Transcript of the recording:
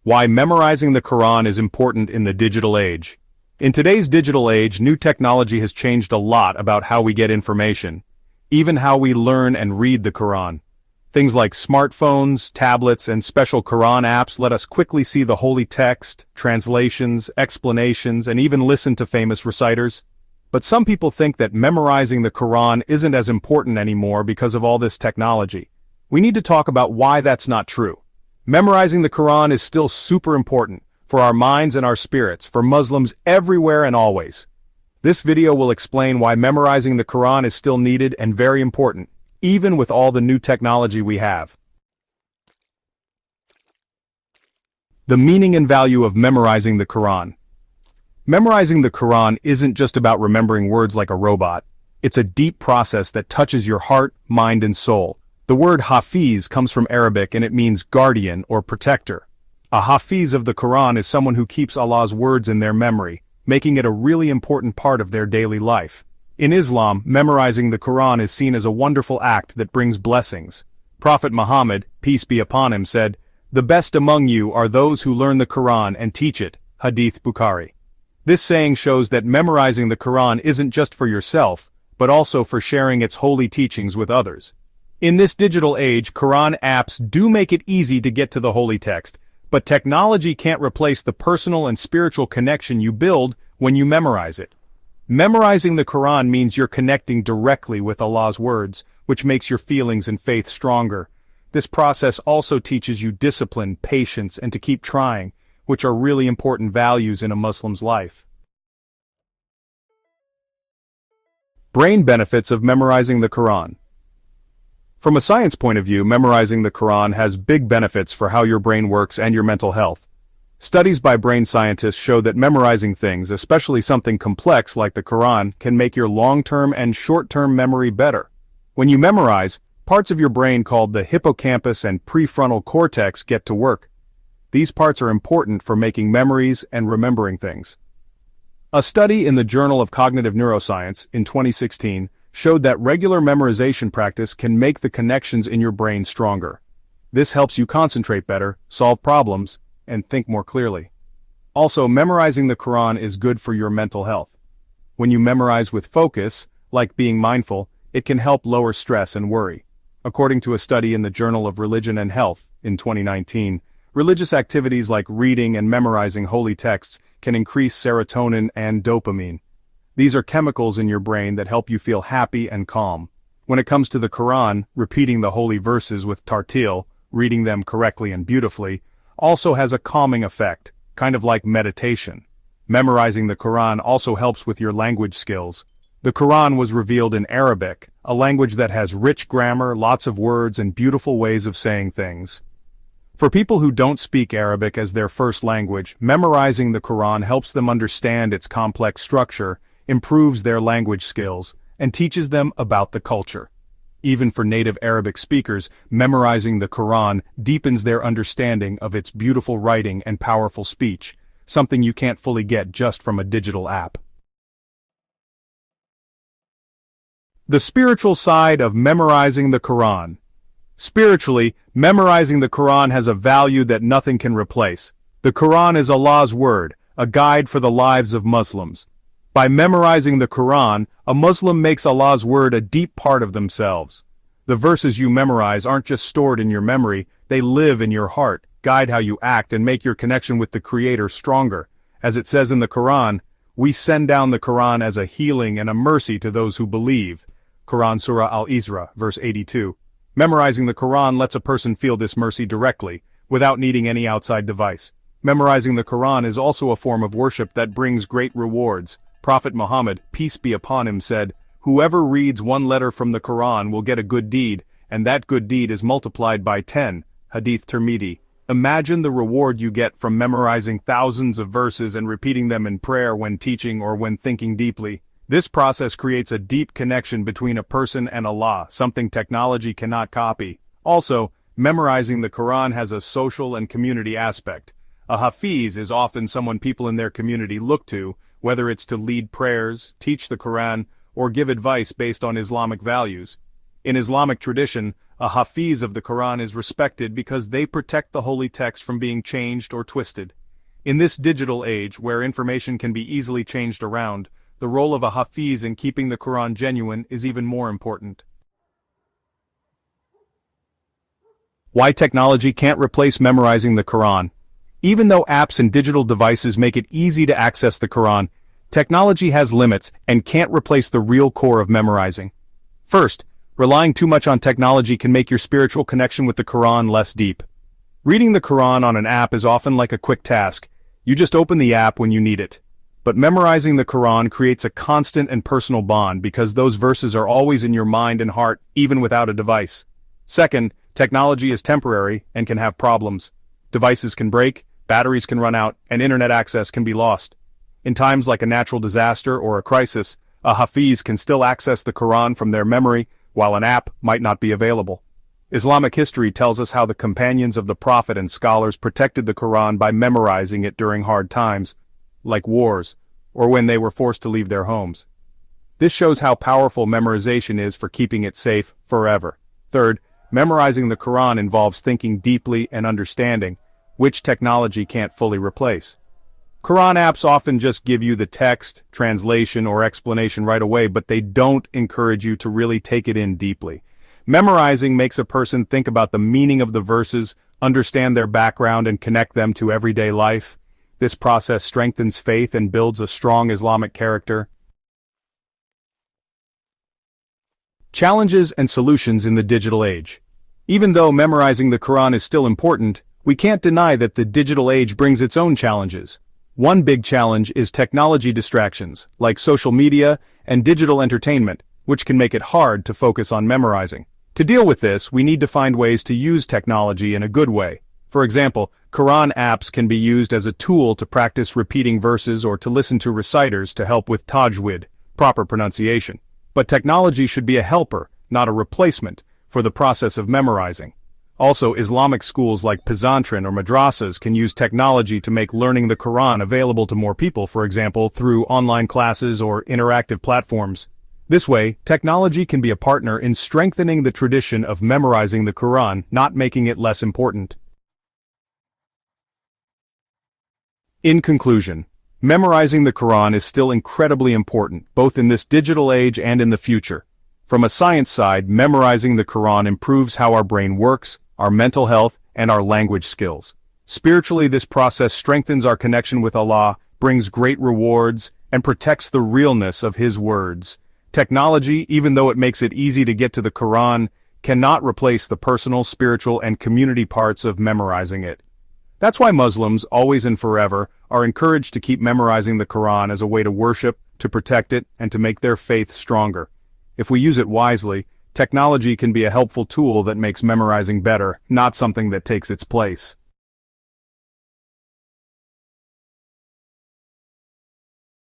Why memorizing the Quran is important in the digital age. In today's digital age, new technology has changed a lot about how we get information, even how we learn and read the Quran. Things like smartphones, tablets, and special Quran apps let us quickly see the holy text, translations, explanations, and even listen to famous reciters. But some people think that memorizing the Quran isn't as important anymore because of all this technology. We need to talk about why that's not true. Memorizing the Quran is still super important for our minds and our spirits, for Muslims everywhere and always. This video will explain why memorizing the Quran is still needed and very important, even with all the new technology we have. The meaning and value of memorizing the Quran. Memorizing the Quran isn't just about remembering words like a robot. It's a deep process that touches your heart, mind, and soul. The word hafiz comes from Arabic and it means guardian or protector. A hafiz of the Quran is someone who keeps Allah's words in their memory, making it a really important part of their daily life. In Islam, memorizing the Quran is seen as a wonderful act that brings blessings. Prophet Muhammad, peace be upon him, said, "The best among you are those who learn the Quran and teach it." Hadith Bukhari. This saying shows that memorizing the Quran isn't just for yourself, but also for sharing its holy teachings with others. In this digital age, Quran apps do make it easy to get to the holy text, but technology can't replace the personal and spiritual connection you build when you memorize it. Memorizing the Quran means you're connecting directly with Allah's words, which makes your feelings and faith stronger. This process also teaches you discipline, patience, and to keep trying, which are really important values in a Muslim's life. Brain benefits of memorizing the Quran. From a science point of view, memorizing the Quran has big benefits for how your brain works and your mental health. Studies by brain scientists show that memorizing things, especially something complex like the Quran, can make your long-term and short-term memory better. When you memorize, parts of your brain called the hippocampus and prefrontal cortex get to work. These parts are important for making memories and remembering things. A study in the Journal of Cognitive Neuroscience in 2016 showed that regular memorization practice can make the connections in your brain stronger. This helps you concentrate better, solve problems, and think more clearly. Also, memorizing the Quran is good for your mental health. When you memorize with focus, like being mindful, it can help lower stress and worry. According to a study in the Journal of Religion and Health in 2019, religious activities like reading and memorizing holy texts can increase serotonin and dopamine. These are chemicals in your brain that help you feel happy and calm. When it comes to the Quran, repeating the holy verses with tartil, reading them correctly and beautifully, also has a calming effect, kind of like meditation. Memorizing the Quran also helps with your language skills. The Quran was revealed in Arabic, a language that has rich grammar, lots of words, and beautiful ways of saying things. For people who don't speak Arabic as their first language, memorizing the Quran helps them understand its complex structure, improves their language skills, and teaches them about the culture. Even for native Arabic speakers, memorizing the Quran deepens their understanding of its beautiful writing and powerful speech, something you can't fully get just from a digital app. The spiritual side of memorizing the Quran. Spiritually, memorizing the Quran has a value that nothing can replace. The Quran is Allah's word, a guide for the lives of Muslims. By memorizing the Quran, a Muslim makes Allah's word a deep part of themselves. The verses you memorize aren't just stored in your memory, they live in your heart, guide how you act, and make your connection with the Creator stronger. As it says in the Quran, "We send down the Quran as a healing and a mercy to those who believe." Quran Surah Al-Isra, verse 82. Memorizing the Quran lets a person feel this mercy directly, without needing any outside device. Memorizing the Quran is also a form of worship that brings great rewards. Prophet Muhammad, peace be upon him, said, "Whoever reads one letter from the Quran will get a good deed, and that good deed is multiplied by 10. Hadith Tirmidhi. Imagine the reward you get from memorizing thousands of verses and repeating them in prayer when teaching or when thinking deeply. This process creates a deep connection between a person and Allah, something technology cannot copy. Also, memorizing the Quran has a social and community aspect. A hafiz is often someone people in their community look to, whether it's to lead prayers, teach the Quran, or give advice based on Islamic values. In Islamic tradition, A hafiz of the Quran is respected because they protect the holy text from being changed or twisted. In this digital age, where information can be easily changed around, the role of a hafiz in keeping the Quran genuine is even more important. Why technology can't replace memorizing the Quran. Even though apps and digital devices make it easy to access the Quran, technology has limits and can't replace the real core of memorizing. First, relying too much on technology can make your spiritual connection with the Quran less deep. Reading the Quran on an app is often like a quick task. You just open the app when you need it. But memorizing the Quran creates a constant and personal bond because those verses are always in your mind and heart, even without a device. Second, technology is temporary and can have problems. Devices can break, batteries can run out, and internet access can be lost. In times like a natural disaster or a crisis, a hafiz can still access the Quran from their memory, while an app might not be available. Islamic history tells us how the companions of the Prophet and scholars protected the Quran by memorizing it during hard times, like wars, or when they were forced to leave their homes. This shows how powerful memorization is for keeping it safe forever. Third, memorizing the Quran involves thinking deeply and understanding, which technology can't fully replace. Quran apps often just give you the text, translation, or explanation right away, but they don't encourage you to really take it in deeply. Memorizing makes a person think about the meaning of the verses, understand their background, and connect them to everyday life. This process strengthens faith and builds a strong Islamic character. Challenges and solutions in the digital age. Even though memorizing the Quran is still important, we can't deny that the digital age brings its own challenges. One big challenge is technology distractions, like social media and digital entertainment, which can make it hard to focus on memorizing. To deal with this, we need to find ways to use technology in a good way. For example, Quran apps can be used as a tool to practice repeating verses or to listen to reciters to help with tajwid, proper pronunciation. But technology should be a helper, not a replacement, for the process of memorizing. Also, Islamic schools like Pizantran or madrasas can use technology to make learning the Quran available to more people, for example, through online classes or interactive platforms. This way, technology can be a partner in strengthening the tradition of memorizing the Quran, not making it less important. In conclusion, memorizing the Quran is still incredibly important, both in this digital age and in the future. From a science side, memorizing the Quran improves how our brain works, our mental health, and our language skills. Spiritually, this process strengthens our connection with Allah, brings great rewards, and protects the realness of His words. Technology, even though it makes it easy to get to the Quran, cannot replace the personal, spiritual, and community parts of memorizing it. That's why Muslims, always and forever, are encouraged to keep memorizing the Quran as a way to worship, to protect it, and to make their faith stronger. If we use it wisely, technology can be a helpful tool that makes memorizing better, not something that takes its place.